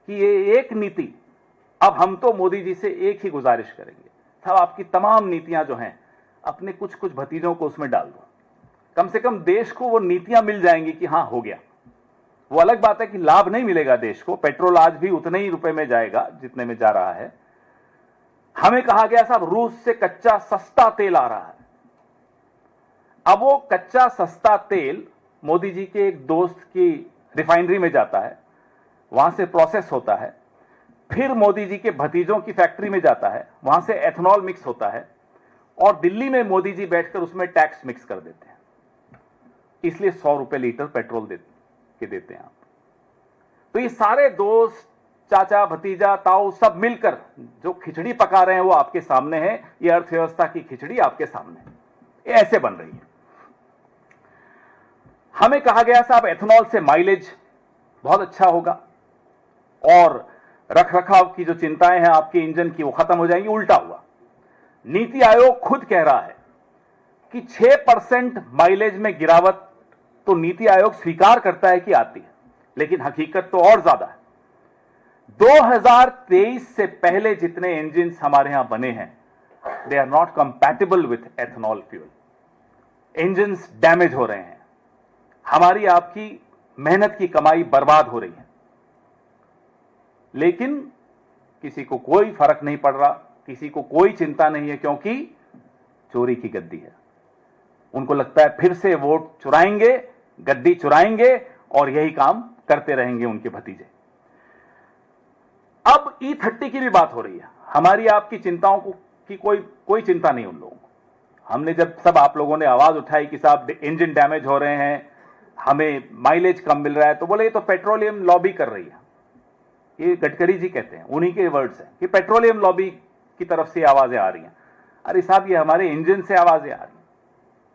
कि ये एक नीति, अब हम तो मोदी जी से एक ही गुजारिश करेंगे, साहब आपकी तमाम नीतियां जो हैं अपने कुछ कुछ भतीजों को उसमें डाल दो, कम से कम देश को वो नीतियां मिल जाएंगी कि हां हो गया। वो अलग बात है कि लाभ नहीं मिलेगा देश को, पेट्रोल आज भी उतने ही रुपए में जाएगा जितने में जा रहा है। हमें कहा गया साहब रूस से कच्चा सस्ता तेल आ रहा है। अब वो कच्चा सस्ता तेल मोदी जी के एक दोस्त की रिफाइनरी में जाता है, वहां से प्रोसेस होता है, फिर मोदी जी के भतीजों की फैक्ट्री में जाता है, वहां से एथेनॉल मिक्स होता है और दिल्ली में मोदी जी बैठकर उसमें टैक्स मिक्स कर देते हैं। इसलिए 100 रुपए लीटर पेट्रोल देते हैं आप। तो ये सारे दोस्त, चाचा, भतीजा, ताऊ सब मिलकर जो खिचड़ी पका रहे हैं वो आपके सामने है। ये अर्थव्यवस्था की खिचड़ी आपके सामने है, ये ऐसे बन रही है। हमें कहा गया साहब एथेनॉल से माइलेज बहुत अच्छा होगा और रखरखाव की जो चिंताएं हैं आपके इंजन की वो खत्म हो जाएंगी। उल्टा हुआ। नीति आयोग खुद कह रहा है कि 6% माइलेज में गिरावट तो नीति आयोग स्वीकार करता है कि आती है, लेकिन हकीकत तो और ज्यादा है। 2023 से पहले जितने इंजन हमारे यहां बने हैं, they are not compatible with ethanol fuel. Engine damage हो रहे हैं, हमारी आपकी मेहनत की कमाई बर्बाद हो रही है, लेकिन किसी को कोई फर्क नहीं पड़ रहा, किसी को कोई चिंता नहीं है, क्योंकि चोरी की गद्दी है। उनको लगता है फिर से वोट चुराएंगे, गद्दी चुराएंगे और यही काम करते रहेंगे उनके भतीजे। अब E30 की भी बात हो रही है। हमारी आपकी चिंताओं की कोई चिंता नहीं उन लोगों को। हमने जब सब आप लोगों ने आवाज उठाई कि साहब इंजन डैमेज हो रहे हैं, हमें माइलेज कम मिल रहा है, तो बोले ये तो पेट्रोलियम लॉबी कर रही है। ये गडकरी जी कहते हैं, उन्हीं के वर्ड्स हैं कि पेट्रोलियम लॉबी की तरफ से आवाजें आ रही हैं। अरे साहब ये हमारे इंजन से आवाजें आ रही,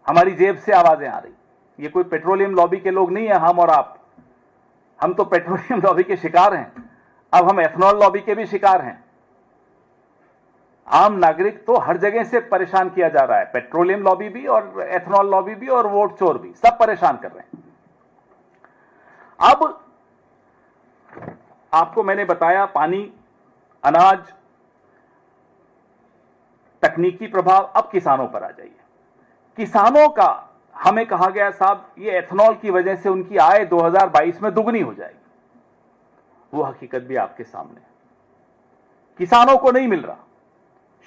हमारी जेब से आवाजें आ रही। ये कोई पेट्रोलियम लॉबी के लोग नहीं है हम और आप। हम तो पेट्रोलियम लॉबी के शिकार हैं, अब हम एथेनॉल लॉबी के भी शिकार हैं। आम नागरिक तो हर जगह से परेशान किया जा रहा है, पेट्रोलियम लॉबी भी और एथेनॉल लॉबी भी और वोट चोर भी, सब परेशान कर रहे हैं। अब आपको मैंने बताया पानी, अनाज, तकनीकी प्रभाव। अब किसानों पर आ जाइए। किसानों का हमें कहा गया साहब ये एथेनॉल की वजह से उनकी आय 2022 में दुगनी हो जाएगी। वो हकीकत भी आपके सामने है। किसानों को नहीं मिल रहा।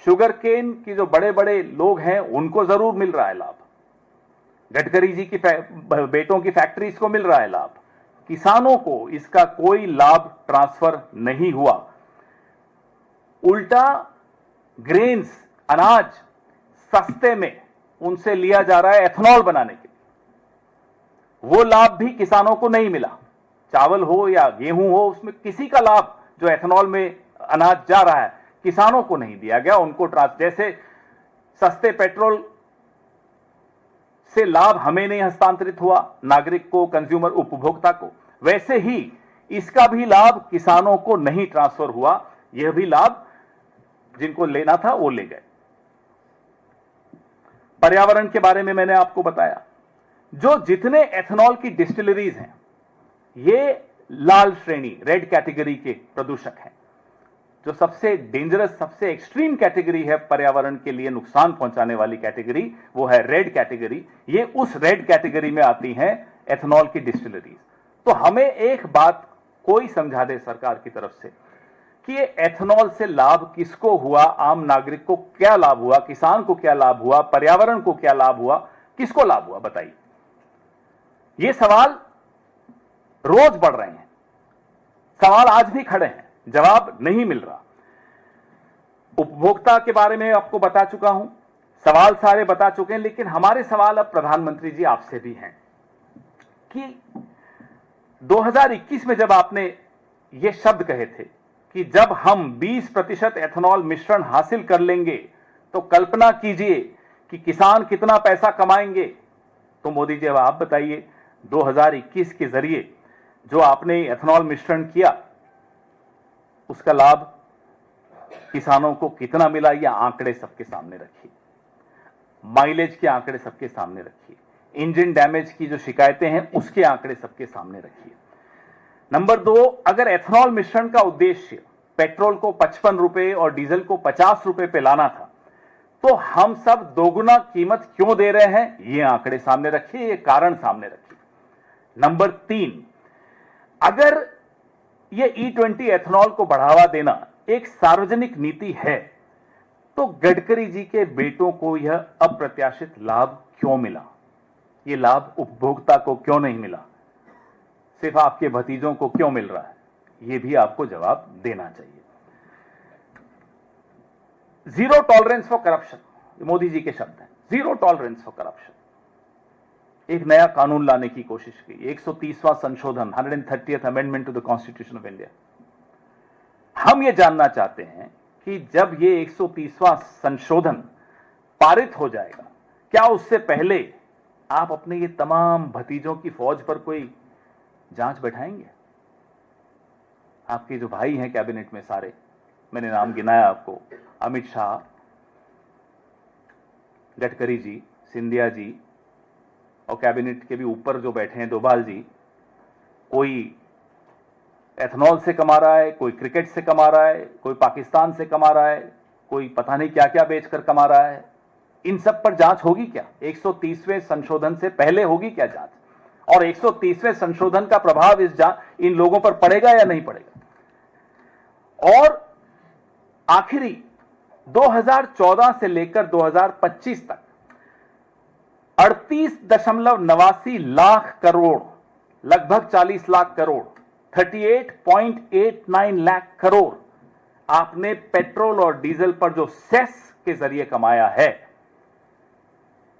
शुगर केन की जो बड़े बड़े लोग हैं उनको जरूर मिल रहा है लाभ, गडकरी जी की बेटों की फैक्ट्रीज को मिल रहा है लाभ। किसानों को इसका कोई लाभ ट्रांसफर नहीं हुआ। उल्टा ग्रेन्स, अनाज सस्ते में उनसे लिया जा रहा है एथेनॉल बनाने के लिए। वो लाभ भी किसानों को नहीं मिला। चावल हो या गेहूं हो, उसमें किसी का लाभ जो एथेनॉल में अनाज जा रहा है किसानों को नहीं दिया गया। उनको जैसे सस्ते पेट्रोल से लाभ हमें नहीं हस्तांतरित हुआ, नागरिक को, कंज्यूमर, उपभोक्ता को, वैसे ही इसका भी लाभ किसानों को नहीं ट्रांसफर हुआ। यह भी लाभ जिनको लेना था वो ले गए। पर्यावरण के बारे में मैंने आपको बताया। जो जितने एथेनॉल की डिस्टिलरीज हैं ये लाल श्रेणी, रेड कैटेगरी के प्रदूषक हैं। जो सबसे डेंजरस, सबसे एक्सट्रीम कैटेगरी है पर्यावरण के लिए नुकसान पहुंचाने वाली कैटेगरी, वो है रेड कैटेगरी। ये उस रेड कैटेगरी में आती हैं एथेनॉल की डिस्टिलरीज। तो हमें एक बात कोई समझा दे सरकार की तरफ से कि ये एथेनॉल से लाभ किसको हुआ, आम नागरिक को क्या लाभ हुआ, किसान को क्या लाभ हुआ, पर्यावरण को क्या लाभ हुआ, किसको लाभ हुआ, बताइए। ये सवाल रोज बढ़ रहे हैं, सवाल आज भी खड़े हैं, जवाब नहीं मिल रहा। उपभोक्ता के बारे में आपको बता चुका हूं, सवाल सारे बता चुके हैं, लेकिन हमारे सवाल अब प्रधानमंत्री जी आपसे भी हैं कि 2021 में जब आपने ये शब्द कहे थे कि जब हम 20% एथेनॉल मिश्रण हासिल कर लेंगे तो कल्पना कीजिए कि किसान कितना पैसा कमाएंगे। तो मोदी जी अब आप बताइए 2021 के जरिए जो आपने एथेनॉल मिश्रण किया उसका लाभ किसानों को कितना मिला, यह आंकड़े सबके सामने रखिए। माइलेज के आंकड़े सबके सामने रखिए। इंजन डैमेज की जो शिकायतें हैं उसके आंकड़े सबके सामने रखिए। नंबर 2, अगर एथेनॉल मिश्रण का उद्देश्य पेट्रोल को 55 रुपए और डीजल को 50 रुपए पे लाना था, तो हम सब दोगुना कीमत क्यों दे रहे हैं? ये आंकड़े सामने रखिए, ये कारण सामने रखिए। नंबर 3, अगर ये E20 एथेनॉल को बढ़ावा देना एक सार्वजनिक नीति है, तो गडकरी जी के बेटों को यह अप्रत्याशित लाभ क्यों मिला? ये लाभ उपभोक्ता को क्यों नहीं मिला? सिर्फ आपके भतीजों को क्यों मिल रहा है? ये भी आपको जवाब देना चाहिए। Zero tolerance for corruption, Modi ji के शब्द हैं, जीरो टॉलरेंस फॉर करप्शन। एक नया कानून लाने की कोशिश की, 130वां संशोधन, 130th amendment to the constitution of India. हम ये जानना चाहते हैं कि जब ये 130वां संशोधन पारित हो जाएगा, क्या उससे पहले आप अपने ये तमाम भतीजों की फौज पर कोई जांच बैठाएंगे? आपके जो भाई हैं कैबिनेट में सारे, मैंने नाम गिनाया आपको, अमित शाह, गडकरी जी, सिंधिया जी, और कैबिनेट के भी ऊपर जो बैठे हैं डोभाल जी, कोई एथेनॉल से कमा रहा है, कोई क्रिकेट से कमा रहा है, कोई पाकिस्तान से कमा रहा है, कोई पता नहीं क्या क्या बेचकर कमा रहा है। इन सब पर जांच होगी क्या? 130वें संशोधन से पहले होगी क्या जांच? और 130वें संशोधन का प्रभाव इन लोगों पर पड़ेगा या नहीं पड़ेगा? और आखिरी 2014 से लेकर 2025 तक 38.89 लाख करोड़, लगभग 40 लाख करोड़, 38.89 लाख करोड़ आपने पेट्रोल और डीजल पर जो सेस के जरिए कमाया है,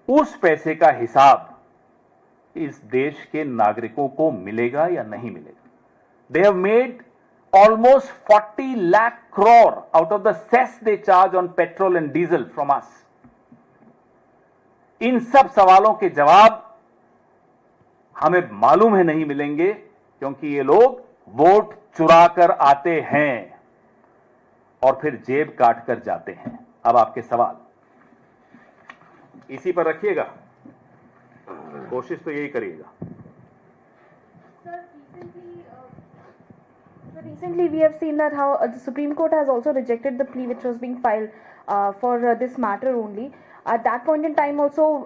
उस पैसे का हिसाब इस देश के नागरिकों को मिलेगा या नहीं मिलेगा? They have made almost 40 lakh crore out of the cess they charge on petrol and diesel from us. इन सब सवालों के जवाब हमें मालूम है नहीं मिलेंगे, क्योंकि ये लोग वोट चुरा कर आते हैं और फिर जेब काट कर जाते हैं। अब आपके सवाल इसी पर रखिएगा, कोशिश तो यही करिएगा। Recently, we have seen that how the Supreme Court has also rejected the plea which was being filed for this matter only. At that point in time, also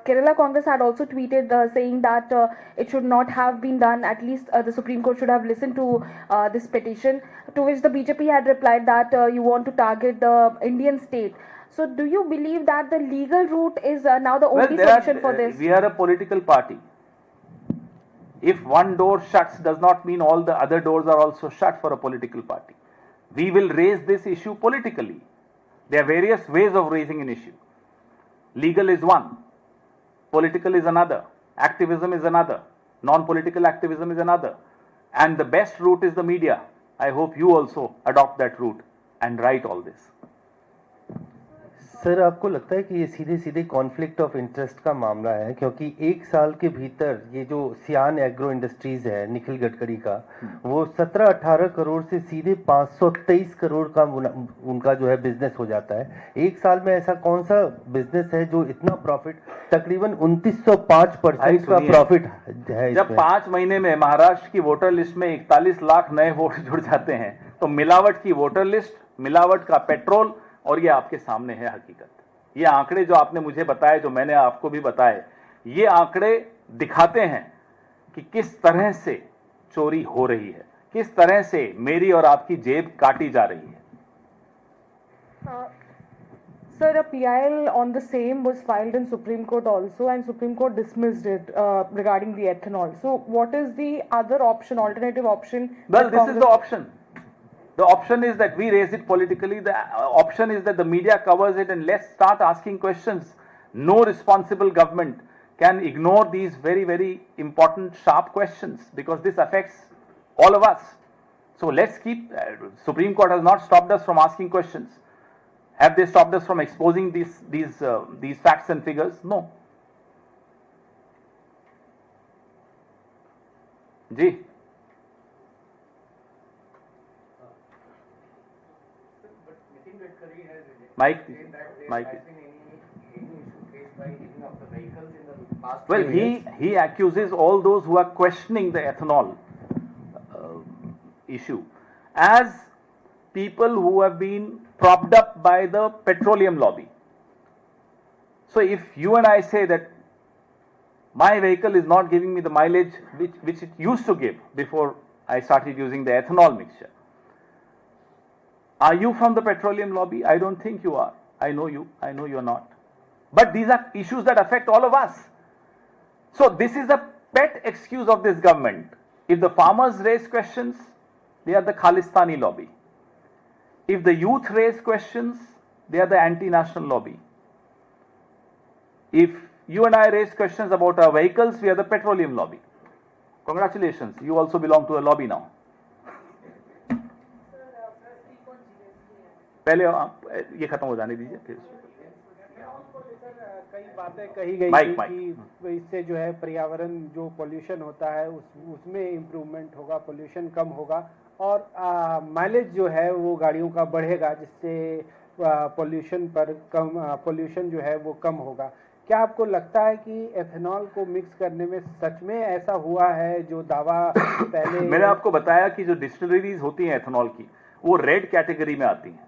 Kerala Congress had also tweeted saying that it should not have been done. At least the Supreme Court should have listened to this petition. To which the BJP had replied that you want to target the Indian state. So, do you believe that the legal route is now the only solution for this? We are a political party. If one door shuts does not mean all the other doors are also shut for a political party. We will raise this issue politically. There are various ways of raising an issue. Legal is one, political is another, activism is another, non-political activism is another, and the best route is the media. I hope you also adopt that route and write all this. Sir, आपको लगता है कि ये सीधे सीधे conflict of interest का मामला है? क्योंकि एक साल के भीतर ये जो सियान एग्रो इंडस्ट्रीज है निखिल गडकरी का, वो 17-18 करोड़ से सीधे 523 करोड़ का उनका जो है बिजनेस हो जाता है। एक साल में ऐसा कौन सा बिजनेस है जो इतना प्रॉफिट, तकरीबन 2905% का प्रॉफिट है? जब 5 महीने में महाराष्ट्र की वोटर लिस्ट में 41 लाख नए वोट जुड़ जाते हैं, तो मिलावट की वोटर लिस्ट, मिलावट का पेट्रोल, और ये आपके सामने है हकीकत। ये आंकड़े जो आपने मुझे बताए, जो मैंने आपको भी बताए, ये आंकड़े दिखाते हैं कि किस तरह से चोरी हो रही है, किस तरह से मेरी और आपकी जेब काटी जा रही है। Sir, a PIL on the same was filed in Supreme Court also, and Supreme Court dismissed it regarding the ethanol. So, what is the other option, alternative option? Well, this is the option. The option is that we raise it politically. The option is that the media covers it, and let's start asking questions. No responsible government can ignore these very, very important, sharp questions, because this affects all of us. So let's keep, Supreme Court has not stopped us from asking questions. Have they stopped us from exposing these facts and figures? No. Ji. Mike. Well, he accuses all those who are questioning the ethanol issue as people who have been propped up by the petroleum lobby. So if you and I say that my vehicle is not giving me the mileage which it used to give before I started using the ethanol mixture, are you from the petroleum lobby? I don't think you are. I know you. I know you're not. But these are issues that affect all of us. So this is the pet excuse of this government. If the farmers raise questions, they are the Khalistani lobby. If the youth raise questions, they are the anti-national lobby. If you and I raise questions about our vehicles, we are the petroleum lobby. Congratulations, you also belong to a lobby now. पहले आप ये खत्म हो जाने दीजिए फिर कई बातें कही गई माइक, थी माइक। कि इससे जो है पर्यावरण जो पोल्यूशन होता है उसमें इम्प्रूवमेंट होगा, पोल्यूशन कम होगा और माइलेज जो है वो गाड़ियों का बढ़ेगा, जिससे पोल्यूशन जो है वो कम होगा। क्या आपको लगता है कि एथेनॉल को मिक्स करने में सच में ऐसा हुआ है जो दावा पहले मैंने आपको बताया कि जो डिस्टिलरीज होती हैं एथेनॉल की, वो रेड कैटेगरी में आती हैं,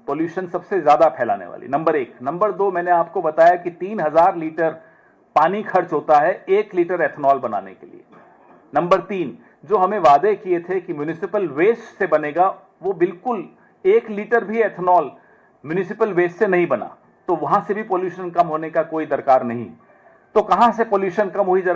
पोल्यूशन सबसे ज्यादा फैलाने वाली, नंबर 1। नंबर 2, मैंने आपको बताया कि 3000 लीटर पानी खर्च होता है 1 लीटर एथेनॉल बनाने के लिए। नंबर 3, जो हमें वादे किए थे कि म्युनिसिपल वेस्ट से बनेगा, वो बिल्कुल 1 लीटर भी एथेनॉल म्युनिसिपल वेस्ट से नहीं बना, तो वहां से भी पोल्यूशन कम होने का कोई दरकार नहीं। तो कहां से पोल्यूशन कम हुई जरा